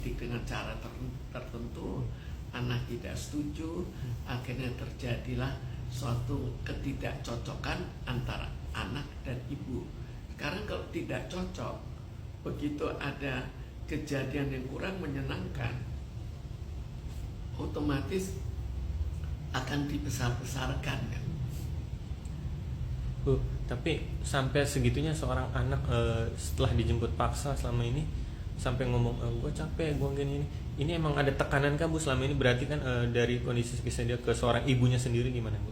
dengan cara tertentu, anak tidak setuju, akhirnya terjadilah suatu ketidakcocokan antara anak dan ibu. Sekarang kalau tidak cocok, begitu ada kejadian yang kurang menyenangkan, otomatis akan dibesar-besarkan kan. Tapi sampai segitunya seorang anak setelah dijemput paksa selama ini sampai ngomong gue capek, gue gini ini emang ada tekanan kan Bu selama ini? Berarti kan dari kondisi psikisnya dia ke seorang ibunya sendiri gimana Bu?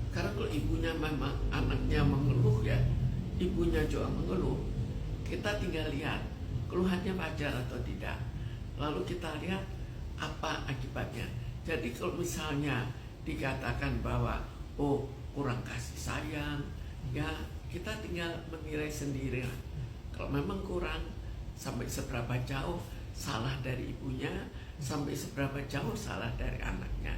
Karena kalau ibunya memang anaknya mengeluh ya, ibunya juga mengeluh, kita tinggal lihat keluhannya wajar atau tidak, lalu kita lihat apa akibatnya. Jadi kalau misalnya dikatakan bahwa kurang kasih sayang, ya kita tinggal menilai sendiri. Kalau memang kurang, sampai seberapa jauh salah dari ibunya, sampai seberapa jauh salah dari anaknya.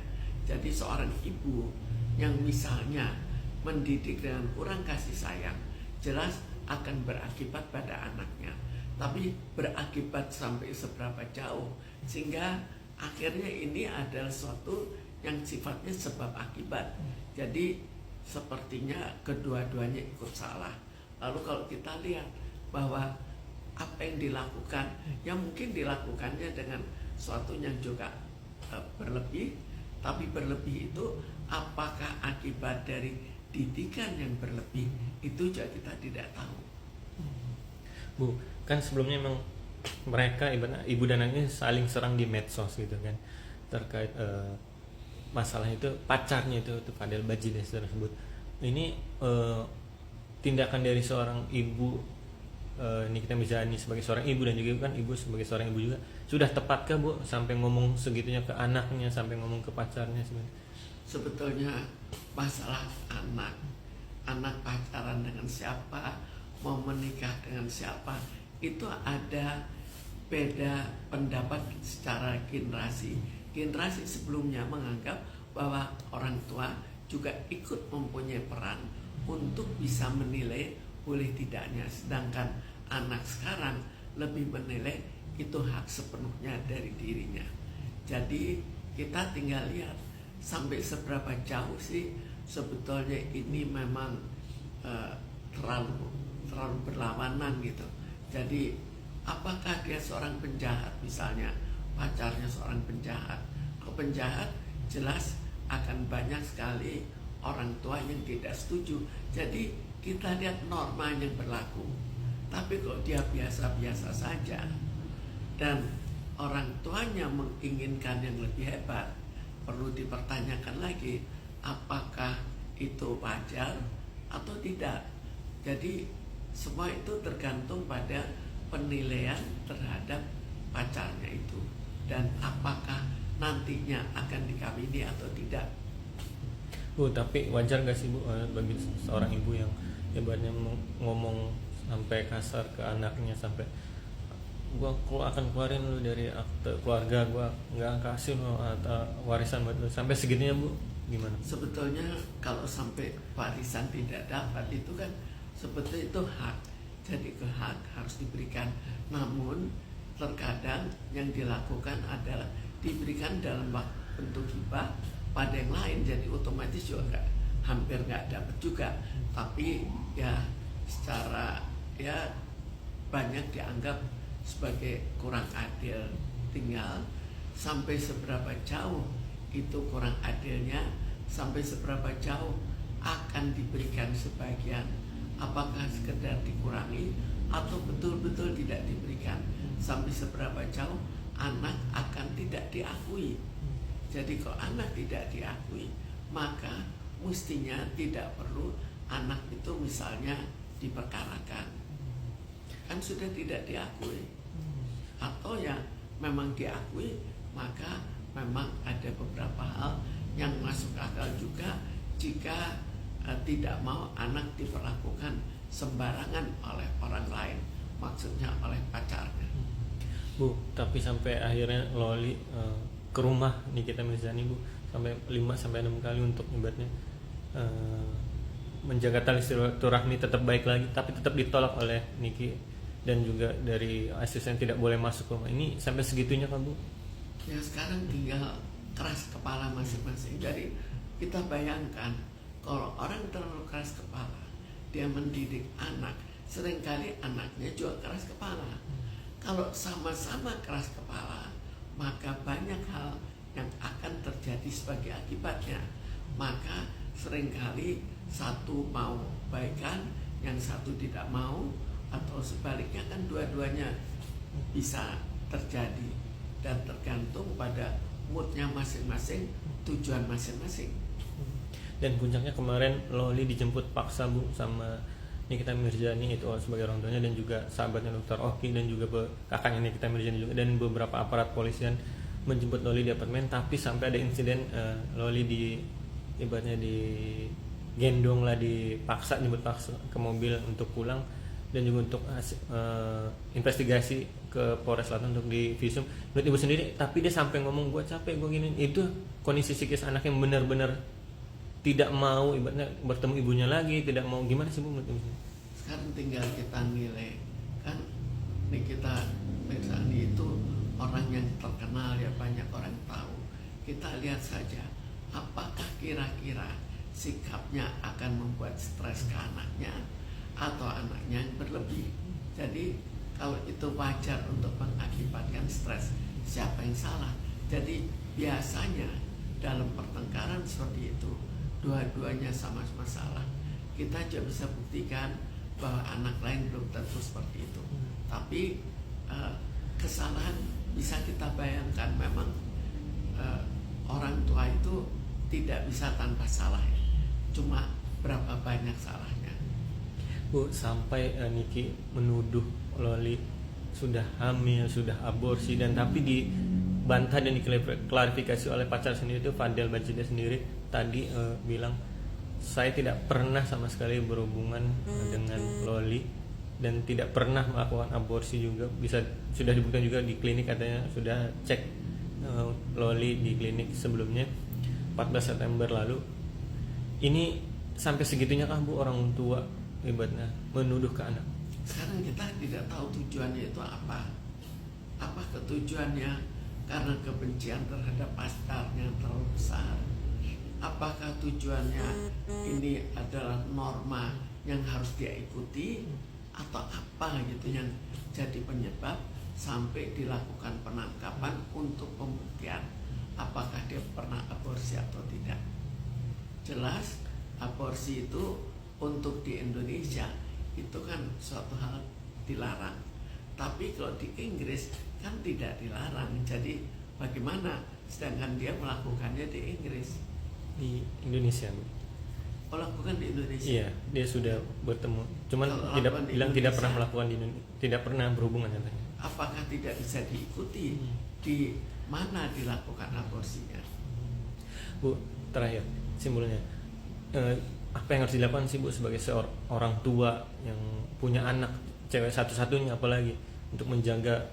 Jadi seorang ibu yang misalnya mendidik dengan kurang kasih sayang, jelas akan berakibat pada anaknya. Tapi berakibat sampai seberapa jauh, sehingga akhirnya ini adalah suatu yang sifatnya sebab akibat. Jadi sepertinya kedua-duanya ikut salah. Lalu kalau kita lihat bahwa apa yang dilakukan, yang mungkin dilakukannya dengan suatu yang juga berlebih, tapi berlebih itu apakah akibat dari didikan yang berlebih, itu juga kita tidak tahu. Bu, kan sebelumnya memang mereka ibu dan anaknya saling serang di medsos gitu kan, terkait masalah itu pacarnya itu Fadel Bajides tersebut. Ini tindakan dari seorang ibu, Nikita Mirzani sebagai seorang ibu dan juga kan ibu sebagai seorang ibu juga, sudah tepatkah Bu sampai ngomong segitunya ke anaknya, sampai ngomong ke pacarnya sebenarnya? Sebetulnya masalah anak pacaran dengan siapa, mau menikah dengan siapa, itu ada beda pendapat secara generasi. Generasi sebelumnya menganggap bahwa orang tua juga ikut mempunyai peran untuk bisa menilai boleh tidaknya, sedangkan anak sekarang lebih menilai itu hak sepenuhnya dari dirinya. Jadi kita tinggal lihat sampai seberapa jauh sih sebetulnya ini memang terlalu berlawanan gitu. Jadi apakah dia seorang penjahat, misalnya pacarnya seorang penjahat, kalau penjahat jelas akan banyak sekali orang tua yang tidak setuju. Jadi kita lihat norma yang berlaku. Tapi kalau dia biasa-biasa saja dan orang tuanya menginginkan yang lebih hebat, perlu dipertanyakan lagi apakah itu wajar atau tidak. Jadi semua itu tergantung pada penilaian terhadap pacarnya itu dan apakah nantinya akan dikawini atau tidak. Bu, tapi wajar gak sih Bu bagi seorang ibu yang hebatnya ngomong sampai kasar ke anaknya, sampai gua akan keluarin lu dari akte keluarga, gua nggak kasih lu warisan buat lu, sampai segitunya Bu? Gimana? Sebetulnya kalau sampai warisan tidak dapat itu kan sebetulnya itu hak. Jadi hak harus diberikan. Namun terkadang yang dilakukan adalah diberikan dalam bentuk hibah pada yang lain, jadi otomatis juga hampir nggak dapat juga. Tapi ya secara ya banyak dianggap sebagai kurang adil. Tinggal sampai seberapa jauh itu kurang adilnya, sampai seberapa jauh akan diberikan sebagian, apakah sekedar dikurangi atau betul-betul tidak diberikan, sampai seberapa jauh anak akan tidak diakui. Jadi kalau anak tidak diakui, maka mestinya tidak perlu anak itu misalnya diperkarakan, kan sudah tidak diakui. Atau ya memang diakui, maka memang ada beberapa hal yang masuk akal juga jika tidak mau anak diperlakukan sembarangan oleh orang lain, maksudnya oleh pacarnya. Bu, tapi sampai akhirnya Loli ke rumah Nikita Mirzani Bu, sampai 5-6 kali untuk ibaratnya menjaga tali silaturahmi tetap baik lagi, tapi tetap ditolak oleh dan juga dari asisten tidak boleh masuk ke rumah ini sampai segitunya kan Bu? Ya sekarang tinggal keras kepala masing-masing. Jadi kita bayangkan kalau orang terlalu keras kepala, dia mendidik anak, seringkali anaknya juga keras kepala. Kalau sama-sama keras kepala, maka banyak hal yang akan terjadi sebagai akibatnya. Maka seringkali satu mau baikan, yang satu tidak mau, atau sebaliknya kan dua-duanya bisa terjadi, dan tergantung pada moodnya masing-masing, tujuan masing-masing. Dan puncaknya kemarin Loli dijemput paksa Bu sama Nikita Mirzani itu sebagai orang tuanya, dan juga sahabatnya Dr. Oki, dan juga kakaknya Nikita Mirzani juga, dan beberapa aparat polisian menjemput Loli di apartemen. Tapi sampai ada insiden Loli ibaratnya digendong lah, dipaksa, jemput paksa ke mobil untuk pulang, dan juga untuk investigasi ke Polres Selatan untuk divisum. Menurut ibu sendiri, tapi dia sampai ngomong gue capek, gue gini, itu kondisi psikis anak yang benar-benar tidak mau ibaratnya bertemu ibunya lagi, tidak mau, gimana sih Bu menurut ibu? Sekarang tinggal kita nilai, kan Nikita Mirzani itu orang yang terkenal, ya banyak orang tahu. Kita lihat saja apakah kira-kira sikapnya akan membuat stres ke anaknya atau anaknya yang berlebih. Jadi kalau itu wajar untuk mengakibatkan stres, siapa yang salah? Jadi biasanya dalam pertengkaran seperti itu, dua-duanya sama-sama salah. Kita juga bisa buktikan bahwa anak lain belum tentu seperti itu. Tapi kesalahan bisa kita bayangkan, memang orang tua itu tidak bisa tanpa salah ya. Cuma berapa banyak salahnya. Bu, sampai Niki menuduh Loli sudah hamil, sudah aborsi, dan tapi dibantah dan diklarifikasi oleh pacar sendiri itu, Fadel Bajida sendiri tadi bilang saya tidak pernah sama sekali berhubungan dengan Loli dan tidak pernah melakukan aborsi juga. Sudah dibuktikan juga di klinik, katanya sudah cek Loli di klinik sebelumnya 14 September lalu. Ini sampai segitunya kah Bu orang tua ibaratnya menuduh ke anak? Sekarang kita tidak tahu tujuannya itu apa. Apa ketujuannya karena kebencian terhadap pacarnya terlalu besar? Apakah tujuannya ini adalah norma yang harus dia ikuti, atau apa gitu yang jadi penyebab sampai dilakukan penangkapan untuk pembuktian apakah dia pernah aborsi atau tidak? Jelas aborsi itu untuk di Indonesia itu kan suatu hal dilarang, tapi kalau di Inggris kan tidak dilarang. Jadi bagaimana sedangkan dia melakukannya di Inggris? Di Indonesia Bu. Oh, lakukan di Indonesia? Iya, dia sudah bertemu, cuman Kalau tidak lakukan di bilang tidak Indonesia, pernah melakukan di Indonesia, tidak pernah berhubungan katanya. apakah tidak bisa diikuti di mana dilakukan aborsinya? Bu, terakhir simpulnya, apa yang harus dilakukan sih Bu sebagai seorang tua yang punya anak cewek satu-satunya, apalagi untuk menjaga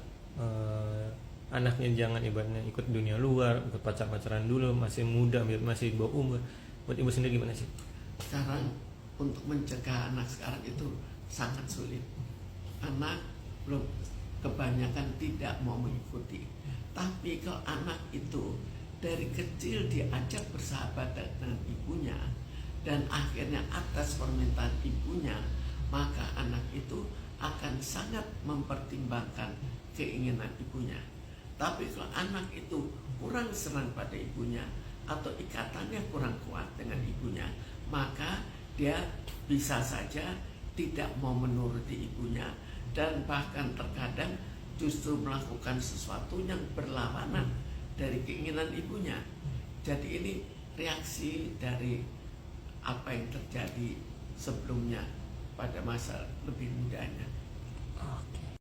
anaknya jangan ibaratnya ikut dunia luar, ikut pacaran dulu, masih muda, masih di bawah umur. Buat ibu sendiri gimana sih? Sekarang untuk mencegah anak sekarang itu sangat sulit. Anak belum, kebanyakan tidak mau mengikuti. Tapi kalau anak itu dari kecil diajak bersahabat dengan ibunya, dan akhirnya atas permintaan ibunya, maka anak itu akan sangat mempertimbangkan keinginan ibunya. Tapi kalau anak itu kurang senang pada ibunya atau ikatannya kurang kuat dengan ibunya, maka dia bisa saja tidak mau menuruti ibunya, dan bahkan terkadang justru melakukan sesuatu yang berlawanan dari keinginan ibunya. Jadi ini reaksi dari apa yang terjadi sebelumnya pada masa lebih mudanya. Oke.